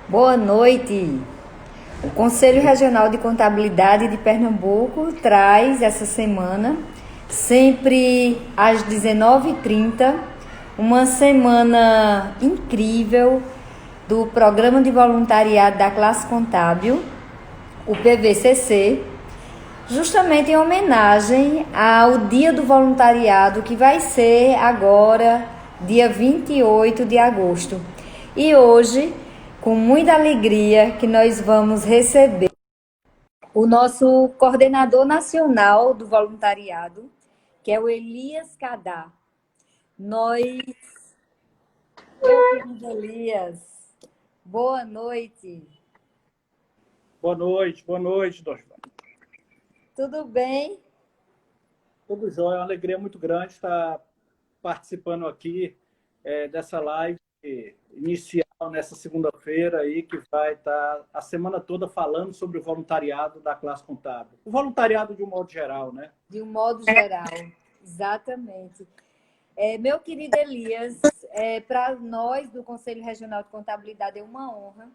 Boa noite. O Conselho Regional de Contabilidade de Pernambuco traz essa semana, sempre às 19h30, uma semana incrível do Programa de Voluntariado da Classe Contábil, o PVCC, justamente em homenagem ao Dia do Voluntariado, que vai ser agora, dia 28 de agosto. E hoje, com muita alegria, que nós vamos receber o nosso coordenador nacional do voluntariado, que é o Elias Cadá. Nós, meu querido Elias, boa noite. Boa noite, Dosva. Tudo bem? Tudo jóia, é uma alegria muito grande estar participando aqui dessa live inicial nessa segunda-feira aí, que vai estar a semana toda falando sobre o voluntariado da classe contábil. O voluntariado de um modo geral, né? De um modo geral, exatamente. Meu querido Elias, para nós do Conselho Regional de Contabilidade é uma honra.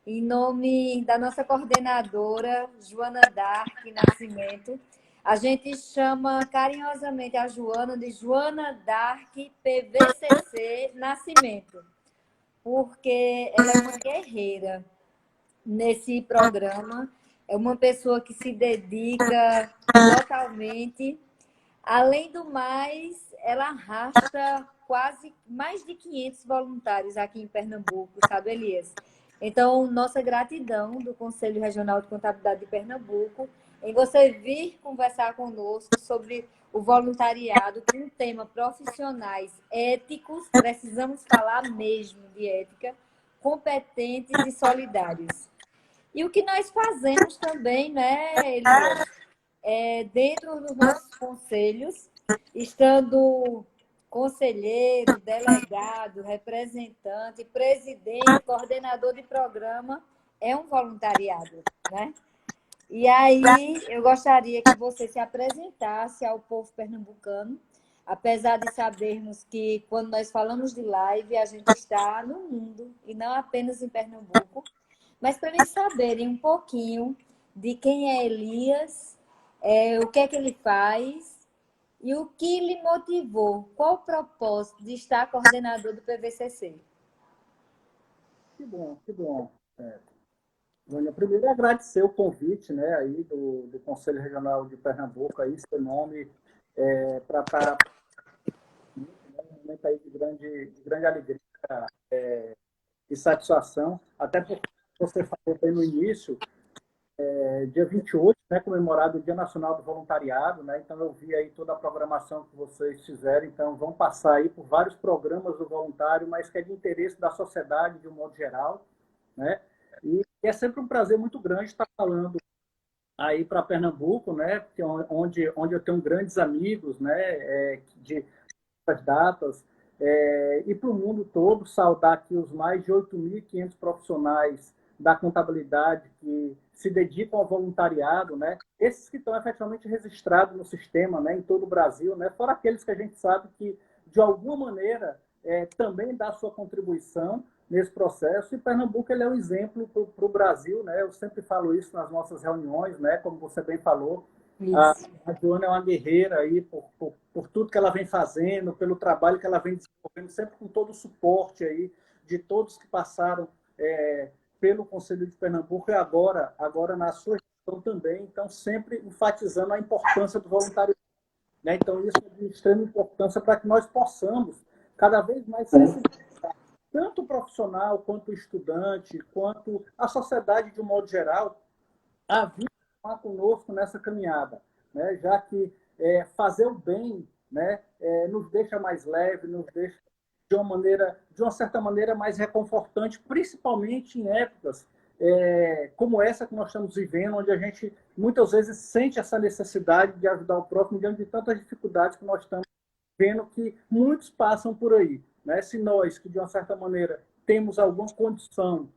Em nome da nossa coordenadora, Joana Dark Nascimento, a gente chama carinhosamente a Joana de Joana Dark PVCC Nascimento, porque ela é uma guerreira nesse programa, é uma pessoa que se dedica totalmente. Além do mais, ela arrasta quase mais de 500 voluntários aqui em Pernambuco, sabe, Elias? Então, nossa gratidão do Conselho Regional de Contabilidade de Pernambuco em você vir conversar conosco sobre o voluntariado com o tema profissionais éticos, precisamos falar mesmo de ética, competentes e solidários. E o que nós fazemos também, né, Elias? Dentro dos nossos conselhos, estando conselheiro, delegado, representante, presidente, coordenador de programa, é um voluntariado, né? E aí eu gostaria que você se apresentasse ao povo pernambucano, apesar de sabermos que quando nós falamos de live, a gente está no mundo e não apenas em Pernambuco, mas para eles saberem um pouquinho de quem é Elias, o que é que ele faz e o que lhe motivou, qual o propósito de estar coordenador do PVCC. Que bom, que bom. Vânia, primeiro agradecer o convite, né, aí do Conselho Regional de Pernambuco, aí, seu nome, para estar um momento aí de grande alegria e satisfação, até porque você falou bem no início, dia 28, né, comemorado o Dia Nacional do Voluntariado, né, então eu vi aí toda a programação que vocês fizeram, então vão passar aí por vários programas do voluntário, mas que é de interesse da sociedade de um modo geral, né, e é sempre um prazer muito grande estar falando aí para Pernambuco, né, onde eu tenho grandes amigos, né, de as datas, e para o mundo todo, saudar aqui os mais de 8.500 profissionais da contabilidade que se dedicam ao voluntariado, né? Esses que estão efetivamente registrados no sistema, né, em todo o Brasil, né? Fora aqueles que a gente sabe que, de alguma maneira, também dá sua contribuição nesse processo, e Pernambuco ele é um exemplo para o Brasil, né? Eu sempre falo isso nas nossas reuniões, né? Como você bem falou, a, Isso. a Joana é uma guerreira aí por tudo que ela vem fazendo, pelo trabalho que ela vem desenvolvendo, sempre com todo o suporte aí de todos que passaram pelo Conselho de Pernambuco e agora na sua gestão também. Então, sempre enfatizando a importância do voluntariado, né? Então, isso é de extrema importância para que nós possamos cada vez mais sensibilizar tanto o profissional, quanto o estudante, quanto a sociedade de um modo geral, a vir conosco nessa caminhada, né? Já que fazer o bem, né, nos deixa mais leve, nos deixa de uma certa maneira, mais reconfortante, principalmente em épocas como essa que nós estamos vivendo, onde a gente muitas vezes sente essa necessidade de ajudar o próximo diante de tantas dificuldades que nós estamos vendo que muitos passam por aí, né? Se nós, que de uma certa maneira temos alguma condição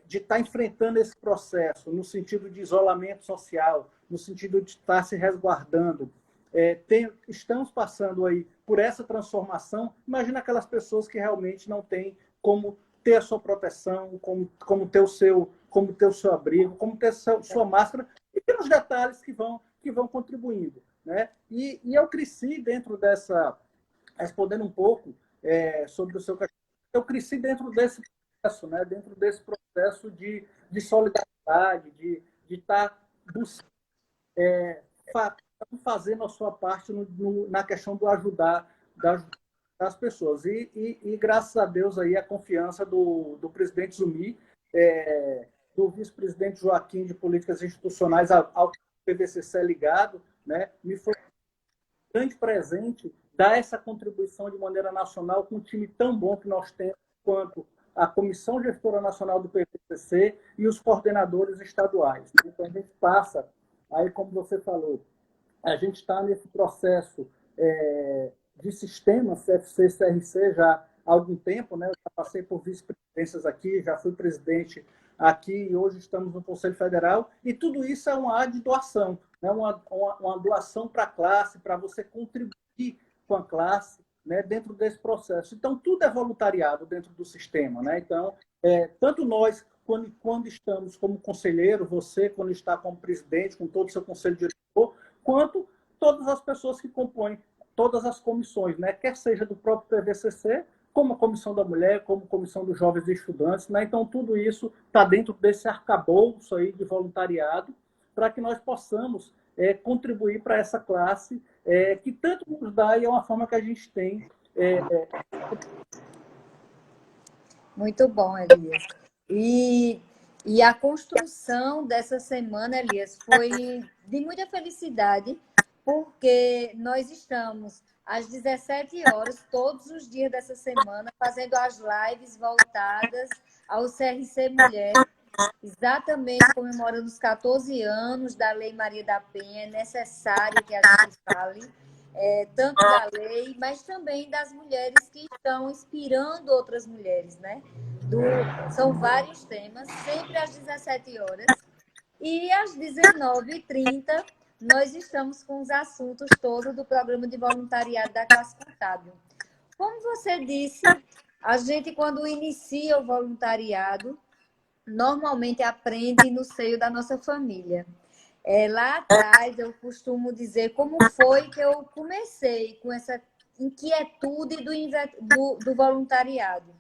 de estar enfrentando esse processo no sentido de isolamento social, no sentido de estar se resguardando, estamos passando aí por essa transformação, imagina aquelas pessoas que realmente não têm como ter a sua proteção, como ter como ter o seu abrigo, como ter sua máscara, e pelos detalhes que vão contribuindo, né? E eu cresci dentro dessa, respondendo um pouco sobre o seu questionamento, eu cresci dentro desse processo, né? Dentro desse processo de solidariedade, de estar buscando, fazendo a sua parte na questão do ajudar das pessoas. E graças a Deus, aí, a confiança do presidente Zumi, do vice-presidente Joaquim de Políticas Institucionais, ao PVCC ligado, né, me foi um grande presente dar essa contribuição de maneira nacional com um time tão bom que nós temos, quanto a Comissão Gestora Nacional do PVCC e os coordenadores estaduais. Então, a gente passa, aí, como você falou, a gente está nesse processo de sistema CFC, CRC já há algum tempo, né? Eu já passei por vice-presidências aqui, já fui presidente aqui e hoje estamos no Conselho Federal, e tudo isso é uma área de doação, né? Uma doação para a classe, para você contribuir com a classe, né? Dentro desse processo. Então, tudo é voluntariado dentro do sistema, né? Então, tanto nós, quando estamos como conselheiro, você, quando está como presidente, com todo o seu conselho diretor, quanto todas as pessoas que compõem todas as comissões, né? Quer seja do próprio PVCC, como a Comissão da Mulher, como a Comissão dos Jovens e Estudantes, né? Então, tudo isso está dentro desse arcabouço aí de voluntariado, para que nós possamos contribuir para essa classe que tanto nos dá, e é uma forma que a gente tem. Muito bom, Elias. E a construção dessa semana, Elias, foi de muita felicidade, porque nós estamos às 17 horas, todos os dias dessa semana, fazendo as lives voltadas ao CRC Mulher, exatamente comemorando os 14 anos da Lei Maria da Penha. É necessário que a gente fale tanto da lei, mas também das mulheres que estão inspirando outras mulheres, né? São vários temas, sempre às 17 horas. E às 19h30, nós estamos com os assuntos todos do programa de voluntariado da classe contábil. Como você disse, a gente, quando inicia o voluntariado, normalmente aprende no seio da nossa família. Lá atrás, eu costumo dizer como foi que eu comecei com essa inquietude do voluntariado.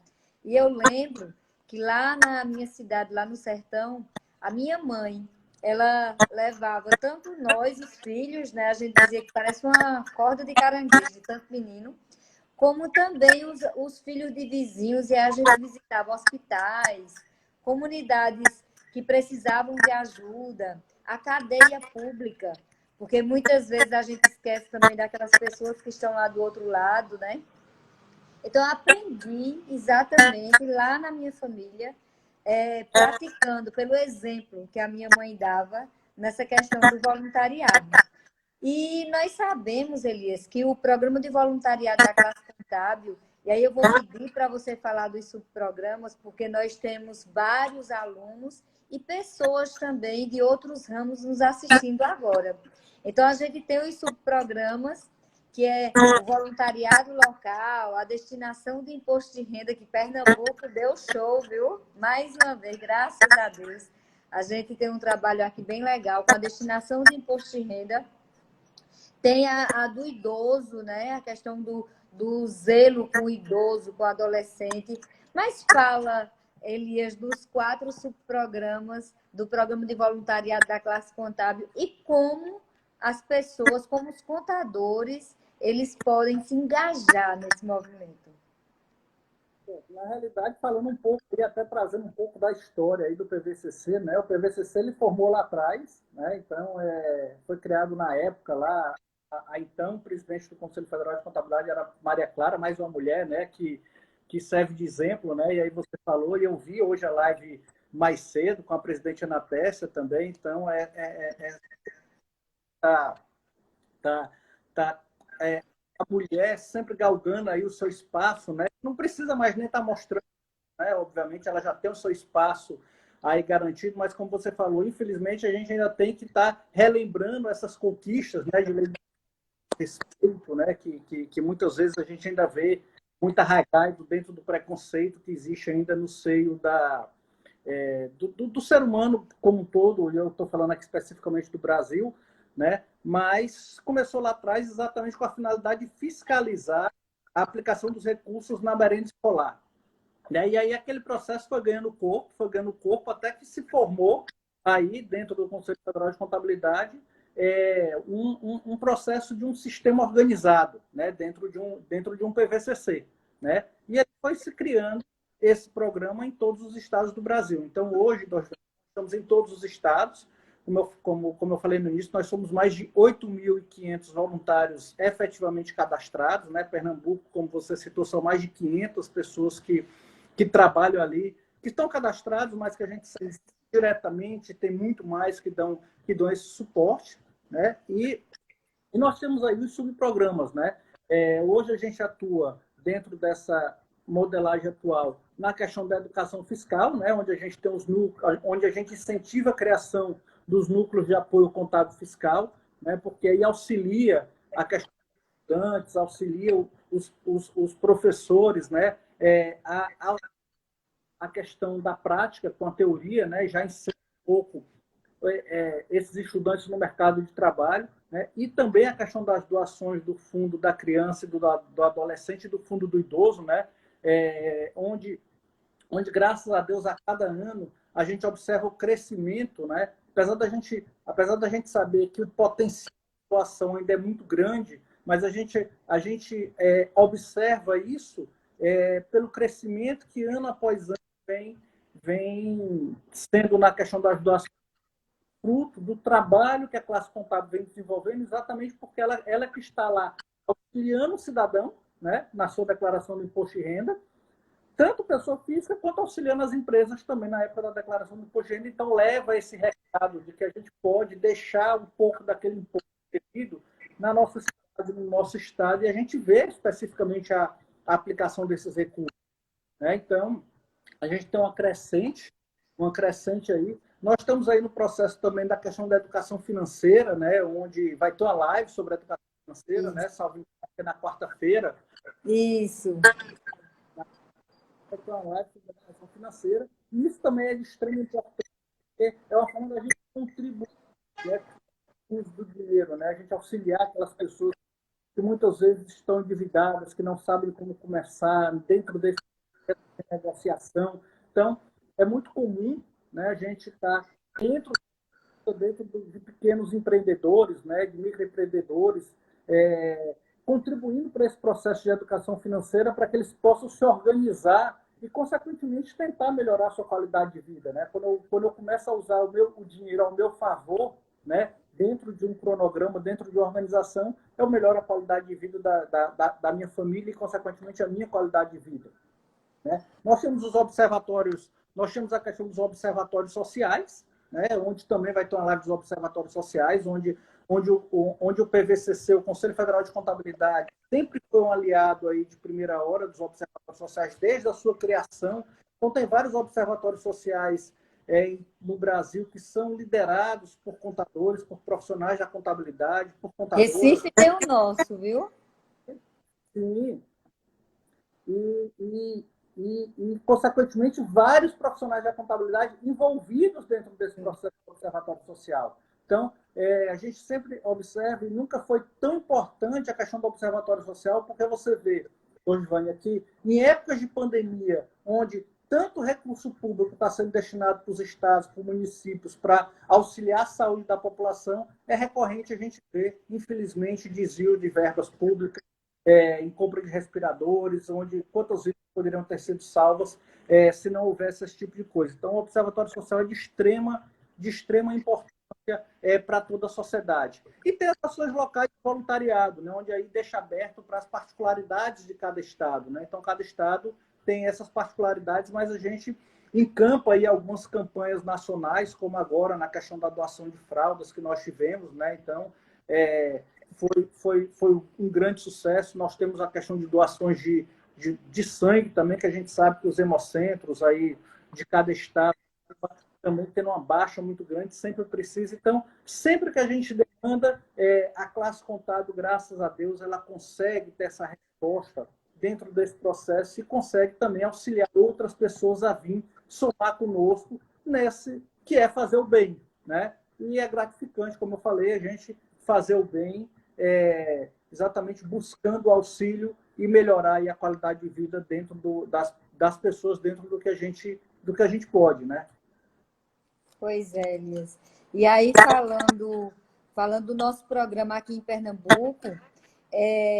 E eu lembro que lá na minha cidade, lá no sertão, a minha mãe, ela levava tanto nós, os filhos, né? A gente dizia que parece uma corda de caranguejo, de tanto menino, como também os filhos de vizinhos, e a gente visitava hospitais, comunidades que precisavam de ajuda, a cadeia pública, porque muitas vezes a gente esquece também daquelas pessoas que estão lá do outro lado, né? Então, eu aprendi exatamente lá na minha família, praticando pelo exemplo que a minha mãe dava nessa questão do voluntariado. E nós sabemos, Elias, que o programa de voluntariado da classe contábil, e aí eu vou pedir para você falar dos subprogramas, porque nós temos vários alunos e pessoas também de outros ramos nos assistindo agora. Então, a gente tem os subprogramas, que é o voluntariado local, a destinação de imposto de renda, que Pernambuco deu show, viu? Mais uma vez, graças a Deus. A gente tem um trabalho aqui bem legal com a destinação de imposto de renda. Tem a do idoso, né? A questão do zelo com o idoso, com o adolescente. Mas fala, Elias, dos 4 subprogramas do programa de voluntariado da classe contábil e como as pessoas, como os contadores, eles podem se engajar nesse movimento. Na realidade, falando um pouco, e até trazendo um pouco da história aí do PVCC, né? O PVCC ele formou lá atrás, né? Então, foi criado na época lá, a então presidente do Conselho Federal de Contabilidade era Maria Clara, mais uma mulher, né? Que serve de exemplo, né? E aí você falou, e eu vi hoje a live mais cedo com a presidente Ana Tessa também, então a mulher sempre galgando aí o seu espaço, né? Não precisa mais nem estar mostrando, né? Obviamente ela já tem o seu espaço aí garantido, mas como você falou, infelizmente a gente ainda tem que estar relembrando essas conquistas, né, de respeito, né, que muitas vezes a gente ainda vê muito arraigado dentro do preconceito que existe ainda no seio do ser humano como um todo, e eu estou falando aqui especificamente do Brasil, né? Mas começou lá atrás exatamente com a finalidade de fiscalizar a aplicação dos recursos na merenda escolar. E aí aquele processo foi ganhando corpo até que se formou aí dentro do Conselho Federal de Contabilidade um processo de um sistema organizado, né, dentro de um PVCC, né? E aí foi se criando esse programa em todos os estados do Brasil. Então hoje nós estamos em todos os estados. Como eu falei no início, nós somos mais de 8.500 voluntários efetivamente cadastrados, né? Pernambuco, como você citou, são mais de 500 pessoas que trabalham ali, que estão cadastrados, mas que a gente sabe diretamente, tem muito mais que dão esse suporte, né? E nós temos aí os subprogramas, né? Hoje a gente atua dentro dessa modelagem atual na questão da educação fiscal, né? Onde a gente tem os núcleos, onde a gente incentiva a criação dos núcleos de apoio contábil fiscal, né? Porque aí auxilia a questão dos estudantes, auxilia os professores, né? A questão da prática com a teoria, né? Já ensina um pouco esses estudantes no mercado de trabalho, né? E também a questão das doações do fundo da criança e do adolescente, do fundo do idoso, né? Onde, graças a Deus, a cada ano a gente observa o crescimento, né? Apesar da gente saber que o potencial de doação ainda é muito grande, mas a gente observa isso pelo crescimento que ano após ano vem sendo na questão das doações, fruto do trabalho que a classe contábil vem desenvolvendo, exatamente porque ela que está lá auxiliando o cidadão, né, na sua declaração do imposto de renda, tanto pessoa física quanto auxiliando as empresas também na época da declaração do imposto de renda. Então, leva esse recado de que a gente pode deixar um pouco daquele imposto devido na nossa cidade, no nosso estado, e a gente vê especificamente a aplicação desses recursos, né? Então, a gente tem uma crescente aí. Nós estamos aí no processo também da questão da educação financeira, né? Onde vai ter uma live sobre a educação financeira, né? Salvo na quarta-feira. Isso. Vai ter uma live sobre a educação financeira. E isso também é de extrema importância, porque é uma forma da gente contribuir, né, com o uso do dinheiro, né? A gente auxiliar aquelas pessoas que muitas vezes estão endividadas, que não sabem como começar dentro desse negociação. Então, é muito comum, né, a gente estar dentro de pequenos empreendedores, né, de microempreendedores, contribuindo para esse processo de educação financeira para que eles possam se organizar e, consequentemente, tentar melhorar a sua qualidade de vida. Né? Quando eu começo a usar o dinheiro ao meu favor, né, dentro de um cronograma, dentro de uma organização, eu melhoro a qualidade de vida da minha família e, consequentemente, a minha qualidade de vida. Né? Nós temos os observatórios, nós temos a questão dos observatórios sociais, né? Onde também vai ter uma live dos observatórios sociais, onde o PVCC, o Conselho Federal de Contabilidade, sempre foi um aliado aí de primeira hora dos observatórios sociais, desde a sua criação. Então, tem vários observatórios sociais no Brasil que são liderados por contadores, por profissionais da contabilidade, por contadores. Recife tem o nosso, viu? Sim. Consequentemente, vários profissionais da contabilidade envolvidos dentro desse processo do observatório social. Então, a gente sempre observa, e nunca foi tão importante a questão do observatório social, porque você vê, hoje, Vânia, aqui, em épocas de pandemia, onde tanto recurso público está sendo destinado para os estados, para os municípios, para auxiliar a saúde da população, é recorrente a gente ver, infelizmente, desvio de verbas públicas, em compra de respiradores, onde quantas vidas poderiam ter sido salvas se não houvesse esse tipo de coisa. Então, o Observatório Social é de extrema importância para toda a sociedade. E tem as ações locais de voluntariado, né, onde aí deixa aberto para as particularidades de cada estado. Né? Então, cada estado tem essas particularidades, mas a gente encampa aí algumas campanhas nacionais, como agora na questão da doação de fraldas que nós tivemos. Né? Então, foi um grande sucesso. Nós temos a questão de doações de sangue também, que a gente sabe que os hemocentros aí de cada estado também tendo uma baixa muito grande, sempre precisa. Então, sempre que a gente demanda, a classe contábil, graças a Deus, ela consegue ter essa resposta dentro desse processo e consegue também auxiliar outras pessoas a vir somar conosco nesse que é fazer o bem, né? E é gratificante, como eu falei, a gente fazer o bem exatamente buscando auxílio e melhorar aí a qualidade de vida dentro das pessoas, dentro do que a gente pode, né? Pois é, Elias. E aí, falando do nosso programa aqui em Pernambuco,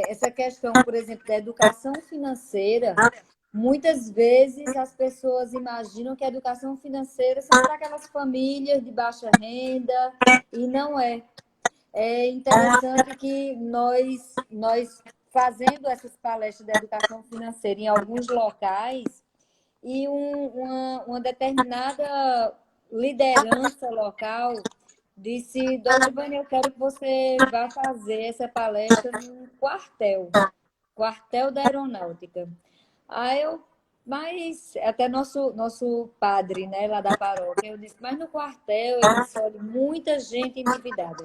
essa questão, por exemplo, da educação financeira, muitas vezes as pessoas imaginam que a educação financeira são para aquelas famílias de baixa renda, e não é. É interessante que nós fazendo essas palestras de educação financeira em alguns locais, e uma determinada liderança local disse: Dona Ivânia, eu quero que você vá fazer essa palestra no quartel da aeronáutica. Aí mas até nosso padre, né, lá da paróquia, eu disse: mas no quartel, ele disse: olha, muita gente endividada.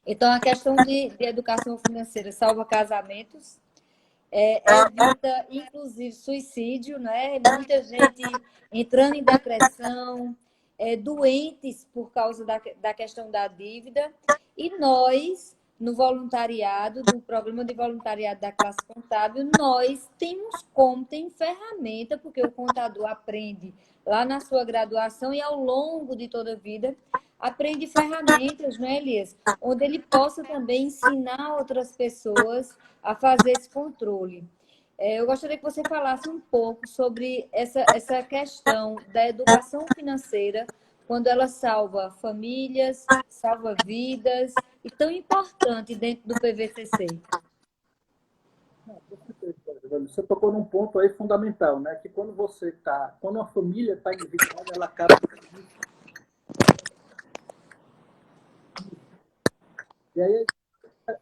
Então, a questão de educação financeira salva casamentos, evita, inclusive, suicídio, né? Muita gente entrando em depressão, doentes por causa da questão da dívida. E nós, no voluntariado, no programa de voluntariado da classe contábil, nós tem ferramenta, porque o contador aprende lá na sua graduação e ao longo de toda a vida, aprende ferramentas, né, Elias? Onde ele possa também ensinar outras pessoas a fazer esse controle. Eu gostaria que você falasse um pouco sobre essa questão da educação financeira, quando ela salva famílias, salva vidas, e tão importante dentro do PVCC. Você tocou num ponto aí fundamental, né? Que quando uma família está endividada, ela acaba. E aí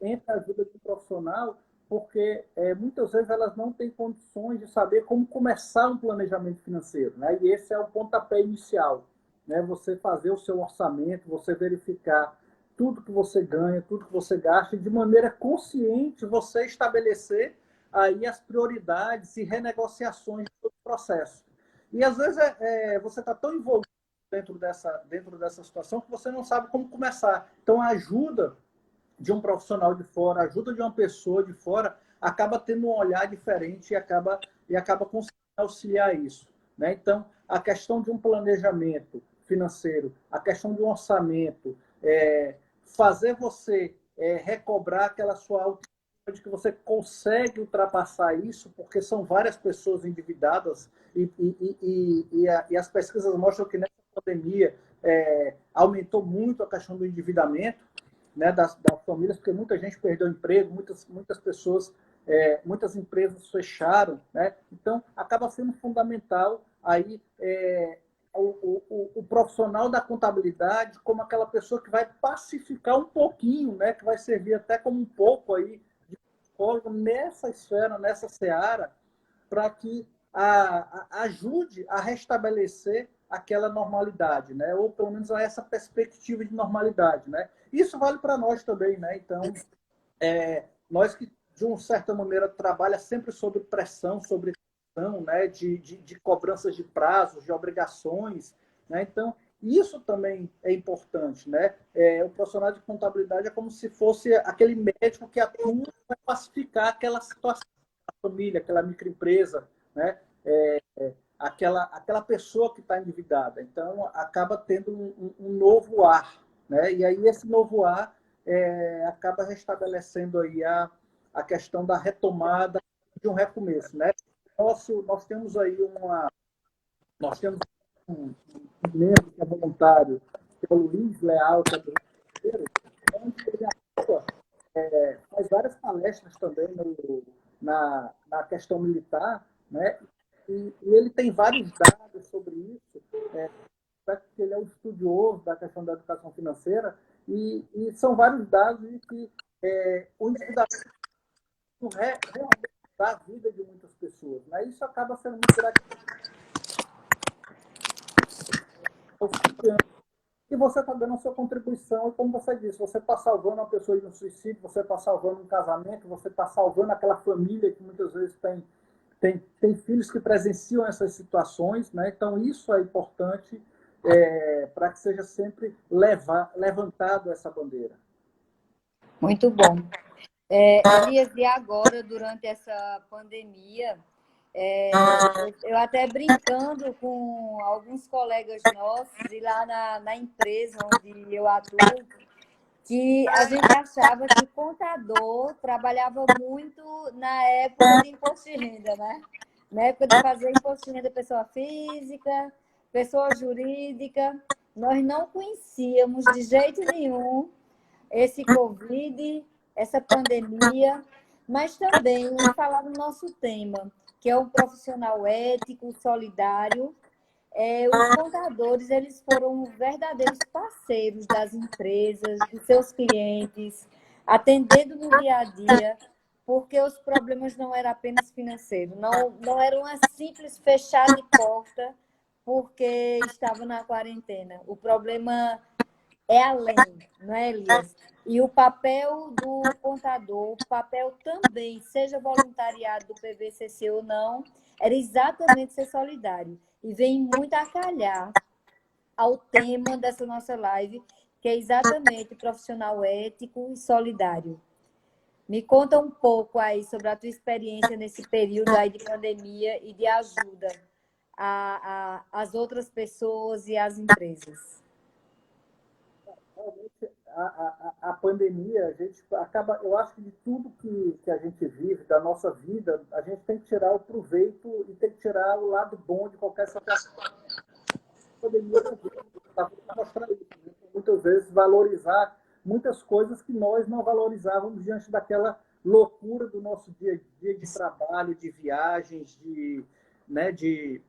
entra a ajuda de um profissional, porque muitas vezes elas não têm condições de saber como começar um planejamento financeiro, né? E esse é o pontapé inicial, né? Você fazer o seu orçamento, você verificar tudo que você ganha, tudo que você gasta, e de maneira consciente você estabelecer aí as prioridades e renegociações do processo. E às vezes você está tão envolvido dentro dessa situação que você não sabe como começar. Então a ajuda de um profissional de fora, a ajuda de uma pessoa de fora, acaba tendo um olhar diferente e acaba conseguindo auxiliar isso, né? Então, a questão de um planejamento financeiro, a questão de um orçamento, fazer você recobrar aquela sua autoestima de que você consegue ultrapassar isso, porque são várias pessoas endividadas e as pesquisas mostram que nessa pandemia aumentou muito a questão do endividamento, né, das famílias, porque muita gente perdeu emprego, muitas pessoas, muitas empresas fecharam, né? Então acaba sendo fundamental aí o profissional da contabilidade como aquela pessoa que vai pacificar um pouquinho, né, que vai servir até como um pouco aí de psicólogo nessa esfera, nessa seara, para que ajude a restabelecer aquela normalidade, né? Ou pelo menos essa perspectiva de normalidade, né? Isso vale para nós também, né? Então, nós que de uma certa maneira trabalha sempre sob pressão, sobre pressão, né? De cobranças de prazos, de obrigações, né? Então, isso também é importante, né? O profissional de contabilidade é como se fosse aquele médico que atua para pacificar aquela situação da família, aquela microempresa, né? Aquela pessoa que está endividada. Então, acaba tendo um novo ar, né? E aí esse novo ar acaba restabelecendo aí a questão da retomada de um recomeço, né? Nós temos aí nós temos um membro que é voluntário, que é o Luiz Leal, que é do Rio de Janeiro, onde ele atua, faz várias palestras também na questão militar, né? E ele tem vários dados sobre isso, porque ele é um estudioso da questão da educação financeira, e são vários dados de que o endividamento realmente dá a vida de muitas pessoas, né? Isso acaba sendo muito gratificante, e você está dando a sua contribuição, e como você disse, você está salvando uma pessoa de um suicídio, você está salvando um casamento, você está salvando aquela família que muitas vezes tem filhos que presenciam essas situações, né? Então isso é importante para que seja sempre levantado essa bandeira. Muito bom. Elias, e agora, durante essa pandemia, eu até brincando com alguns colegas nossos, e lá na empresa onde eu atuo, que a gente achava que contador trabalhava muito na época de imposto de renda, né? Na época de fazer imposto de renda pessoa física, pessoa jurídica. Nós não conhecíamos de jeito nenhum esse Covid, essa pandemia, mas também falar do nosso tema, que é um profissional ético, solidário. Os contadores, eles foram verdadeiros parceiros das empresas, dos seus clientes, atendendo no dia a dia, porque os problemas não eram apenas financeiros, não era uma simples fechar de porta porque estava na quarentena. O problema é além, não é, Elias? E o papel do contador, o papel também, seja voluntariado do PVCC ou não, era exatamente ser solidário. E vem muito a calhar ao tema dessa nossa live, que é exatamente profissional ético e solidário. Me conta um pouco aí sobre a tua experiência nesse período aí de pandemia e de ajuda às outras pessoas e às empresas. Realmente, a pandemia, a gente acaba, eu acho que de tudo que a gente vive, da nossa vida, a gente tem que tirar o proveito e tem que tirar o lado bom de qualquer situação. A pandemia está para mostrar isso, né? Muitas vezes valorizar muitas coisas que nós não valorizávamos diante daquela loucura do nosso dia a dia de trabalho, de viagens, né, de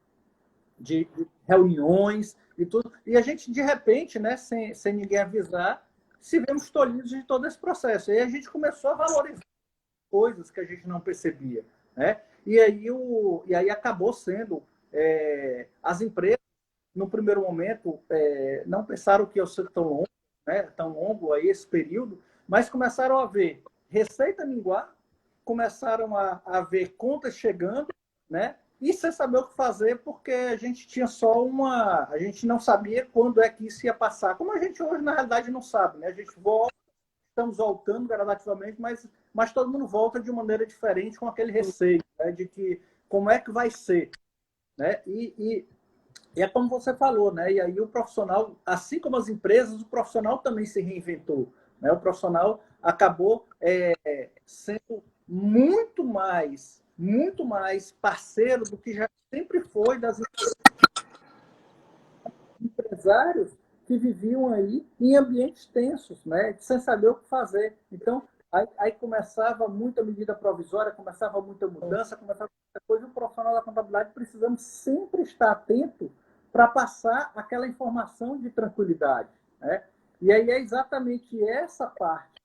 reuniões e tudo. E a gente, de repente, né, sem ninguém avisar, se vemos tolhidos de todo esse processo. E a gente começou a valorizar coisas que a gente não percebia. Né? E aí acabou sendo... as empresas, no primeiro momento, não pensaram que ia ser tão longo, né, tão longo aí esse período, mas começaram a ver receita minguar, começaram a ver contas chegando, né? E sem saber o que fazer, porque a gente tinha só uma... A gente não sabia quando é que isso ia passar. Como a gente hoje, na realidade, não sabe, né? A gente volta, estamos voltando gradativamente, mas todo mundo volta de maneira diferente, com aquele receio, né? De que como é que vai ser, né? E é como você falou, né? E aí o profissional, assim como as empresas, o profissional também se reinventou, né? O profissional acabou sendo muito mais parceiro do que já sempre foi das empresários que viviam aí em ambientes tensos, né? Sem saber o que fazer. Então, aí começava muita medida provisória, começava muita mudança, começava muita coisa, e o profissional da contabilidade precisamos sempre estar atento para passar aquela informação de tranquilidade, né? E aí é exatamente essa parte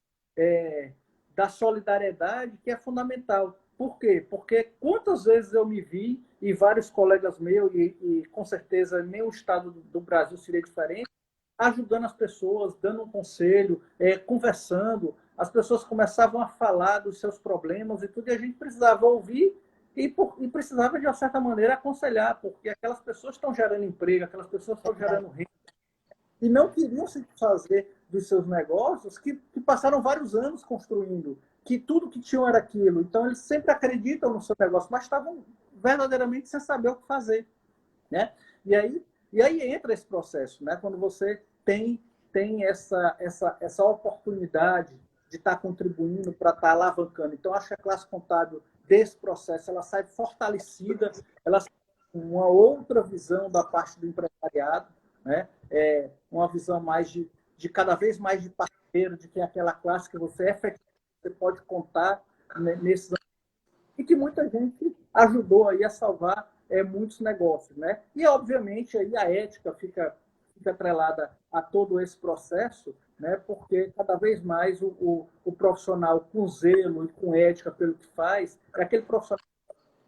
da solidariedade que é fundamental. Por quê? Porque quantas vezes eu me vi, e vários colegas meus, e com certeza nenhum estado do Brasil seria diferente, ajudando as pessoas, dando um conselho, conversando. As pessoas começavam a falar dos seus problemas e tudo, e a gente precisava ouvir e precisava, de uma certa maneira, aconselhar, porque aquelas pessoas estão gerando emprego, aquelas pessoas estão gerando renda, e não queriam se fazer dos seus negócios que passaram vários anos construindo, que tudo que tinham era aquilo. Então, eles sempre acreditam no seu negócio, mas estavam verdadeiramente sem saber o que fazer, né? E aí entra esse processo, né? Quando você tem essa oportunidade de estar contribuindo para estar alavancando. Então, acho que a classe contábil desse processo ela sai fortalecida, ela sai com uma outra visão da parte do empresariado, né? Uma visão mais de cada vez mais de parceiro, de que é aquela classe que você efetivamente você pode contar nesses, e que muita gente ajudou aí a salvar muitos negócios, né? E obviamente aí a ética fica atrelada a todo esse processo, né? Porque cada vez mais o profissional com zelo e com ética pelo que faz é aquele profissional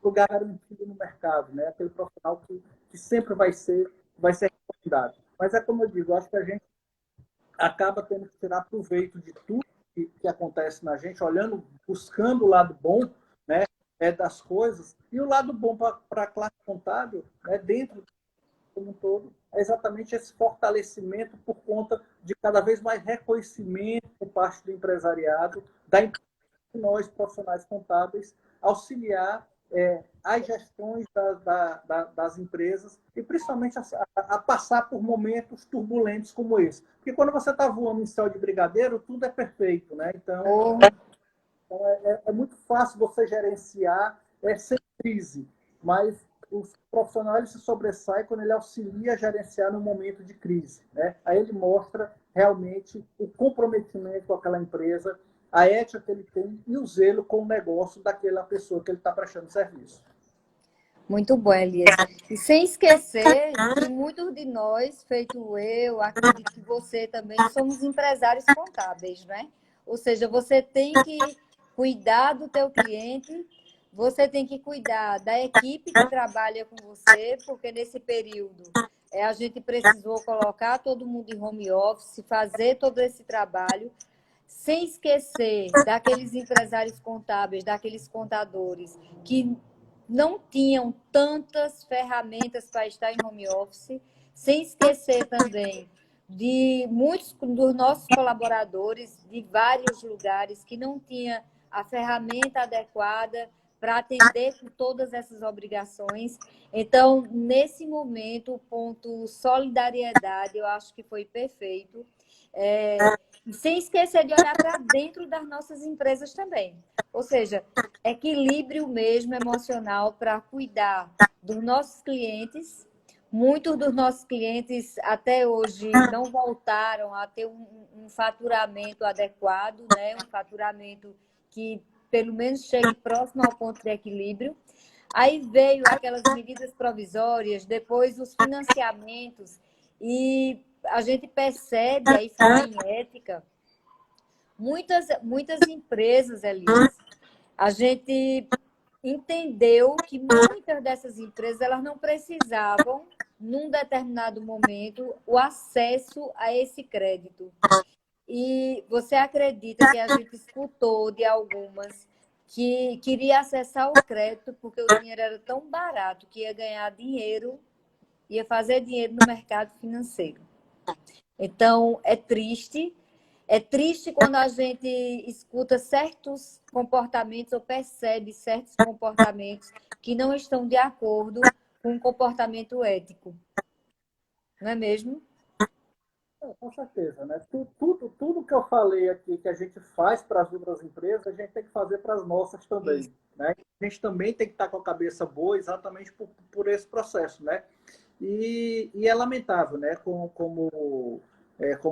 lugar garantido no mercado, né? Aquele profissional que sempre vai ser recomendado. Mas é como eu digo, eu acho que a gente acaba tendo que tirar proveito de tudo que acontece na gente, olhando, buscando o lado bom, né, das coisas, e o lado bom para a classe contábil, né, dentro como um todo, é exatamente esse fortalecimento por conta de cada vez mais reconhecimento por parte do empresariado, da importância de nós, profissionais contábeis, auxiliar as gestões das empresas e principalmente a passar por momentos turbulentos como esse. Porque quando você está voando em céu de brigadeiro, tudo é perfeito, né? Então é muito fácil você gerenciar sem crise, mas o profissional ele se sobressai quando ele auxilia a gerenciar no momento de crise, né? Aí ele mostra realmente o comprometimento com aquela empresa, a ética que ele tem e o zelo com o negócio daquela pessoa que ele está prestando serviço. Muito bom, Elias. E sem esquecer que muitos de nós, feito eu, acredito que você também, somos empresários contábeis, né? Ou seja, você tem que cuidar do teu cliente, você tem que cuidar da equipe que trabalha com você, porque nesse período a gente precisou colocar todo mundo em home office, fazer todo esse trabalho, sem esquecer daqueles empresários contábeis, daqueles contadores que não tinham tantas ferramentas para estar em home office, sem esquecer também de muitos dos nossos colaboradores de vários lugares que não tinham a ferramenta adequada para atender com todas essas obrigações. Então, nesse momento, o ponto solidariedade, eu acho que foi perfeito. Sem esquecer de olhar para dentro das nossas empresas também. Ou seja, equilíbrio mesmo emocional para cuidar dos nossos clientes. Muitos dos nossos clientes até hoje não voltaram a ter um faturamento adequado, né? Um faturamento que pelo menos chegue próximo ao ponto de equilíbrio. Aí veio aquelas medidas provisórias, depois os financiamentos, e a gente percebe, aí falar em ética, muitas empresas, Elias, a gente entendeu que muitas dessas empresas elas não precisavam, num determinado momento, o acesso a esse crédito. E você acredita que a gente escutou de algumas que queria acessar o crédito porque o dinheiro era tão barato que ia ganhar dinheiro, ia fazer dinheiro no mercado financeiro. Então, é triste. É triste quando a gente escuta certos comportamentos ou percebe certos comportamentos que não estão de acordo com o comportamento ético. Não é mesmo? Com certeza, né? Tudo que eu falei aqui que a gente faz para as outras empresas, a gente tem que fazer para as nossas também, né? A gente também tem que estar com a cabeça boa exatamente por esse processo, né? E é lamentável, né? Como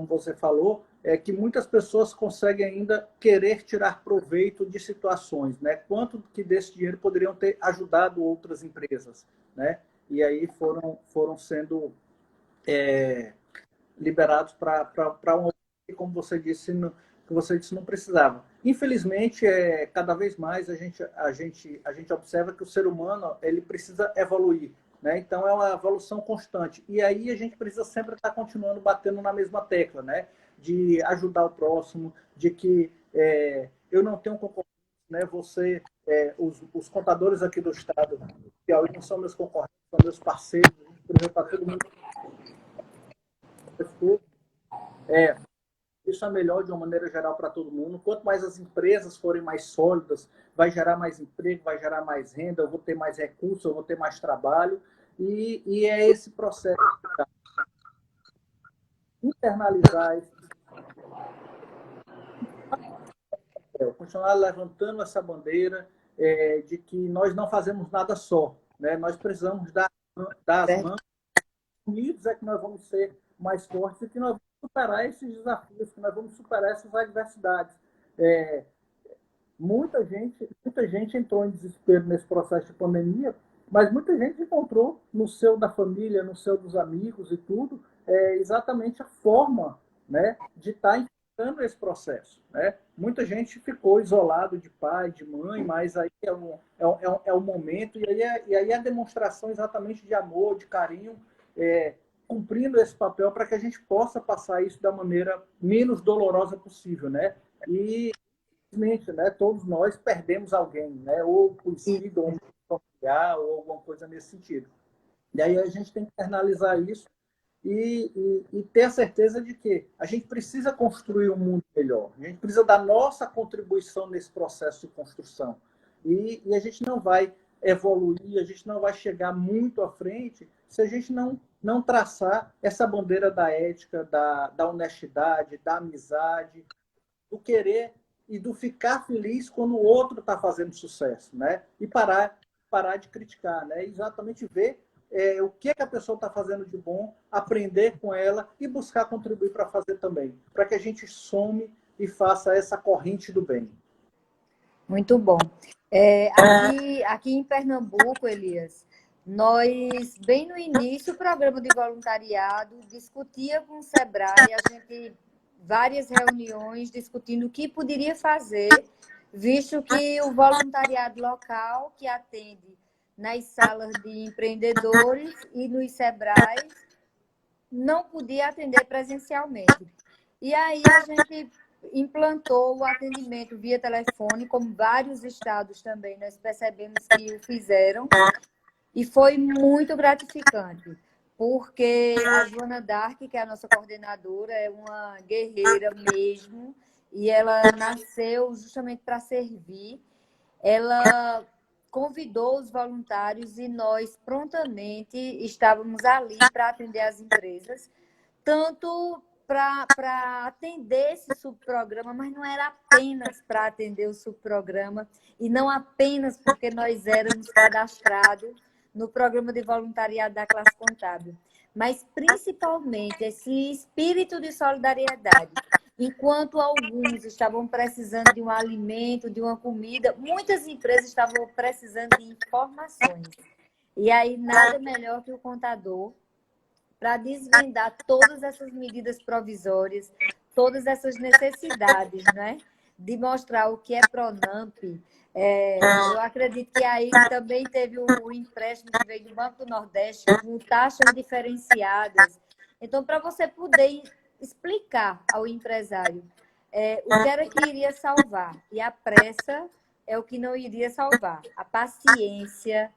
você falou, que muitas pessoas conseguem ainda querer tirar proveito de situações, né? Quanto que desse dinheiro poderiam ter ajudado outras empresas, né? E aí foram sendo liberados para um que, como você disse, não precisava. Infelizmente, cada vez mais a gente observa que o ser humano ele precisa evoluir, né? Então é uma evolução constante. E aí a gente precisa sempre estar continuando batendo na mesma tecla, né? De ajudar o próximo, de que eu não tenho concorrência, né? Os contadores aqui do estado do Piauí não são meus concorrentes, são meus parceiros. A gente precisa estar todo mundo isso é melhor de uma maneira geral para todo mundo. Quanto mais as empresas forem mais sólidas, vai gerar mais emprego, vai gerar mais renda, eu vou ter mais recursos, eu vou ter mais trabalho. E é esse processo de internalizar, continuar levantando essa bandeira de que nós não fazemos nada só, né? Nós precisamos dar as mãos, unidos é que nós vamos ser mais fortes e que nós vamos superar esses desafios, que nós vamos superar essas adversidades. Muita gente entrou em desespero nesse processo de pandemia, mas muita gente encontrou no seu da família, no seu dos amigos e tudo, exatamente a forma, né, de estar enfrentando esse processo, né? Muita gente ficou isolado de pai, de mãe, mas aí é um momento, e aí a demonstração exatamente de amor, de carinho, cumprindo esse papel para que a gente possa passar isso da maneira menos dolorosa possível, né? E, infelizmente, né, todos nós perdemos alguém, né? Ou conhecido, ou um familiar, ou alguma coisa nesse sentido. E aí a gente tem que internalizar isso e ter a certeza de que a gente precisa construir um mundo melhor. A gente precisa dar nossa contribuição nesse processo de construção. E a gente não vai evoluir, a gente não vai chegar muito à frente se a gente não traçar essa bandeira da ética, da honestidade, da amizade, do querer e do ficar feliz quando o outro está fazendo sucesso, né? E parar de criticar, né? Exatamente ver o que a pessoa está fazendo de bom, aprender com ela e buscar contribuir para fazer também, para que a gente some e faça essa corrente do bem. Muito bom. Aqui em Pernambuco, Elias, nós, bem no início, o programa de voluntariado discutia com o Sebrae, a gente, várias reuniões discutindo o que poderia fazer, visto que o voluntariado local, que atende nas salas de empreendedores e nos Sebraes, não podia atender presencialmente. E aí a gente implantou o atendimento via telefone, como vários estados também, nós percebemos que o fizeram, e foi muito gratificante, porque a Joana Dark, que é a nossa coordenadora, é uma guerreira mesmo, e ela nasceu justamente para servir. Ela convidou os voluntários e nós prontamente estávamos ali para atender as empresas, tanto para atender esse subprograma, mas não era apenas para atender o subprograma, e não apenas porque nós éramos cadastrados no programa de voluntariado da classe contábil, mas principalmente esse espírito de solidariedade. Enquanto alguns estavam precisando de um alimento, de uma comida, muitas empresas estavam precisando de informações. E aí, nada melhor que o contador para desvendar todas essas medidas provisórias, todas essas necessidades, né? De mostrar o que é Pronamp. Eu acredito que aí também teve o empréstimo que veio do Banco do Nordeste com taxas diferenciadas. Então, para você poder explicar ao empresário o que era que iria salvar. E a pressa é o que não iria salvar. A paciência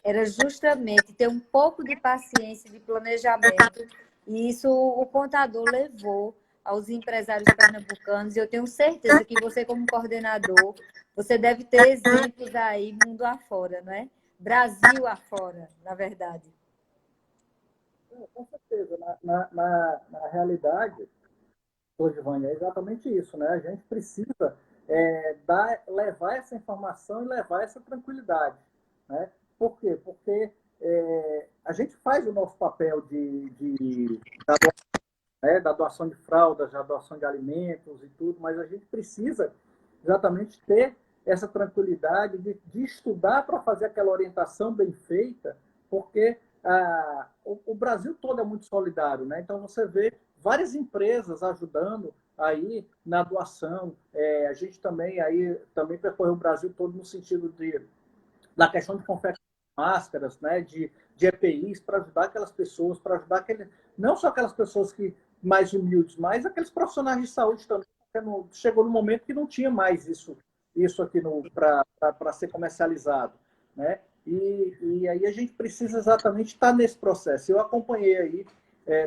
era justamente ter um pouco de paciência, de planejamento, e isso o contador levou aos empresários pernambucanos, e eu tenho certeza que você, como coordenador, você deve ter exemplos aí mundo afora, não é? Brasil afora, na verdade. Com certeza. Na realidade, Rosivânia, é exatamente isso, né? A gente precisa levar essa informação e levar essa tranquilidade, né? Por quê? Porque a gente faz o nosso papel da doação de fraldas, da doação de alimentos e tudo, mas a gente precisa exatamente ter essa tranquilidade de estudar para fazer aquela orientação bem feita, porque o Brasil todo é muito solidário, né? Então você vê várias empresas ajudando aí na doação. A gente também percorreu o Brasil todo no sentido da questão de confecção de máscaras, né? de EPIs, para ajudar aquelas pessoas, para ajudar não só aquelas pessoas que mais humildes, mas aqueles profissionais de saúde também. Chegou no momento que não tinha mais isso aqui para ser comercializado, né? E aí a gente precisa exatamente estar nesse processo. Eu acompanhei aí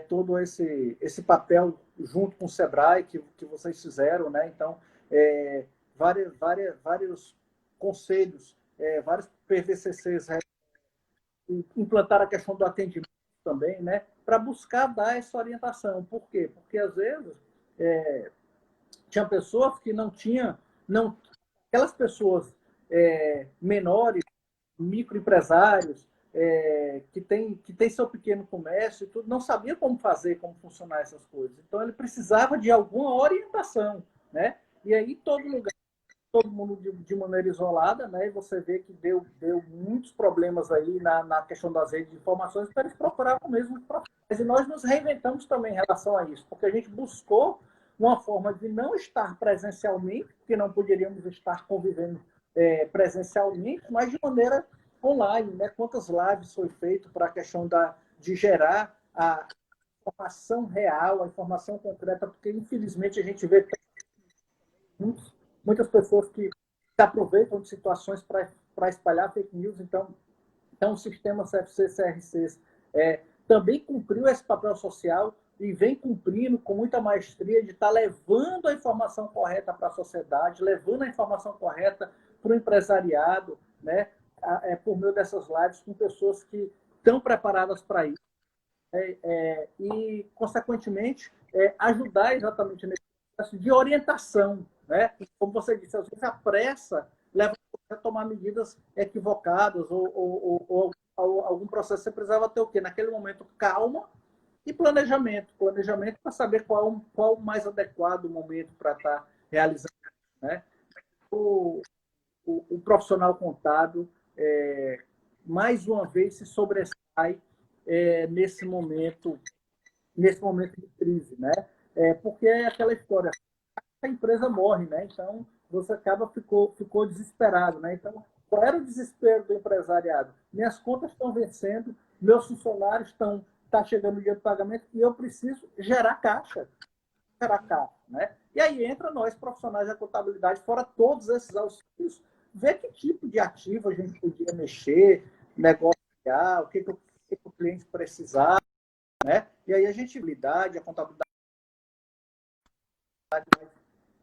todo esse papel junto com o Sebrae que vocês fizeram, né? Então, vários conselhos, vários PVCCs implantaram a questão do atendimento também, né? Para buscar dar essa orientação. Por quê? Porque às vezes tinha pessoas que não tinham, aquelas pessoas menores, microempresários, que tem seu pequeno comércio e tudo, não sabia como fazer, como funcionar essas coisas. Então, ele precisava de alguma orientação, né? E aí, todo mundo de maneira isolada, né? E você vê que deu muitos problemas aí na questão das redes de informações, então eles procuravam mesmo profissionais. E nós nos reinventamos também em relação a isso, porque a gente buscou uma forma de não estar presencialmente, porque não poderíamos estar convivendo presencialmente, mas de maneira online, né? Quantas lives foi feito para a questão de gerar informação real, a informação concreta, porque infelizmente a gente vê muitas pessoas que se aproveitam de situações para espalhar fake news. Então, o sistema CFC, CRCs também cumpriu esse papel social e vem cumprindo com muita maestria de estar levando a informação correta para a sociedade, levando a informação correta para o empresariado, né? Por meio dessas lives, com pessoas que estão preparadas para isso. E, consequentemente, ajudar exatamente nesse processo de orientação. Né? Como você disse, às vezes a pressa leva a tomar medidas equivocadas ou algum processo você precisava ter o quê? Naquele momento, calma e planejamento. Planejamento para saber qual o mais adequado momento para estar realizando. Né? O profissional contábil, mais uma vez, se sobressai nesse momento de crise, né? Porque é aquela história, a empresa morre, né? Então você ficou desesperado, né? Então qual era o desespero do empresariado? Minhas contas estão vencendo, meus funcionários tá chegando o dia do pagamento e eu preciso gerar caixa, né? E aí entra nós profissionais da contabilidade, fora todos esses auxílios, ver que tipo de ativo a gente podia mexer, negociar, o que o cliente precisava. Né? E aí a gente a contabilidade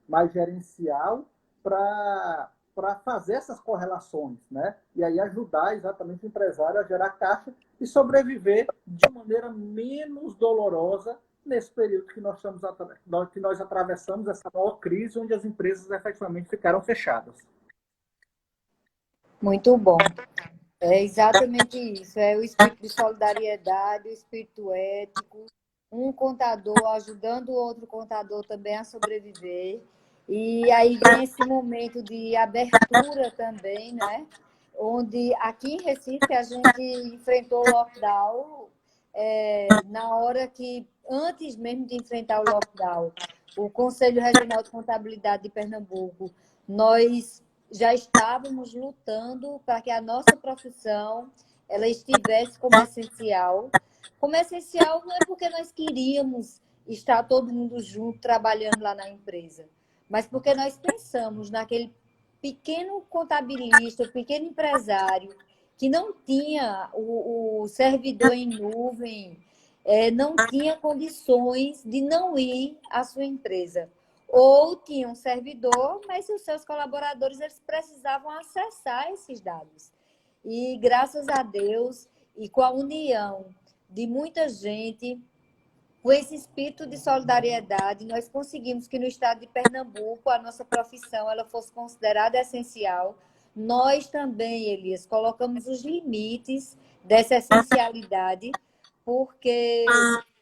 mais gerencial para fazer essas correlações, né? E aí ajudar exatamente o empresário a gerar caixa e sobreviver de maneira menos dolorosa nesse período que nós atravessamos essa maior crise, onde as empresas efetivamente ficaram fechadas. Muito bom. É exatamente isso. É o espírito de solidariedade, o espírito ético, um contador ajudando o outro contador também a sobreviver. E aí vem esse momento de abertura também, né? Onde aqui em Recife a gente enfrentou o lockdown na hora que, antes mesmo de enfrentar o lockdown, o Conselho Regional de Contabilidade de Pernambuco, nós já estávamos lutando para que a nossa profissão ela estivesse como essencial. Como essencial não é porque nós queríamos estar todo mundo junto trabalhando lá na empresa, mas porque nós pensamos naquele pequeno contabilista, o pequeno empresário que não tinha o servidor em nuvem, não tinha condições de não ir à sua empresa. Ou tinha um servidor, mas os seus colaboradores eles precisavam acessar esses dados. E graças a Deus, e com a união de muita gente, com esse espírito de solidariedade, nós conseguimos que no estado de Pernambuco a nossa profissão ela fosse considerada essencial. Nós também, Elias, colocamos os limites dessa essencialidade, porque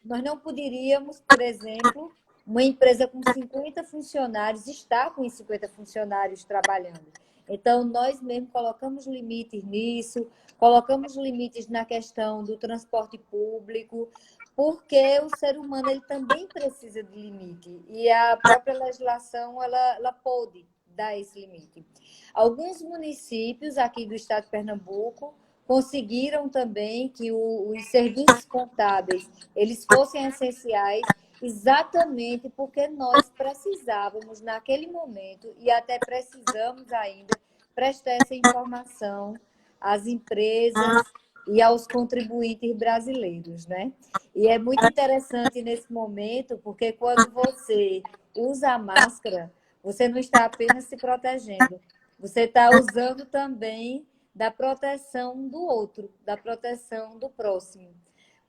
nós não poderíamos, por exemplo, uma empresa com 50 funcionários estar com os 50 funcionários trabalhando. Então, nós mesmos colocamos limites nisso, colocamos limites na questão do transporte público, porque o ser humano ele também precisa de limite e a própria legislação ela pode dar esse limite. Alguns municípios aqui do estado de Pernambuco conseguiram também que os serviços contábeis eles fossem essenciais exatamente porque nós precisávamos naquele momento e até precisamos ainda prestar essa informação às empresas e aos contribuintes brasileiros, né? E é muito interessante nesse momento, porque quando você usa a máscara, você não está apenas se protegendo, você está usando também da proteção do outro, da proteção do próximo.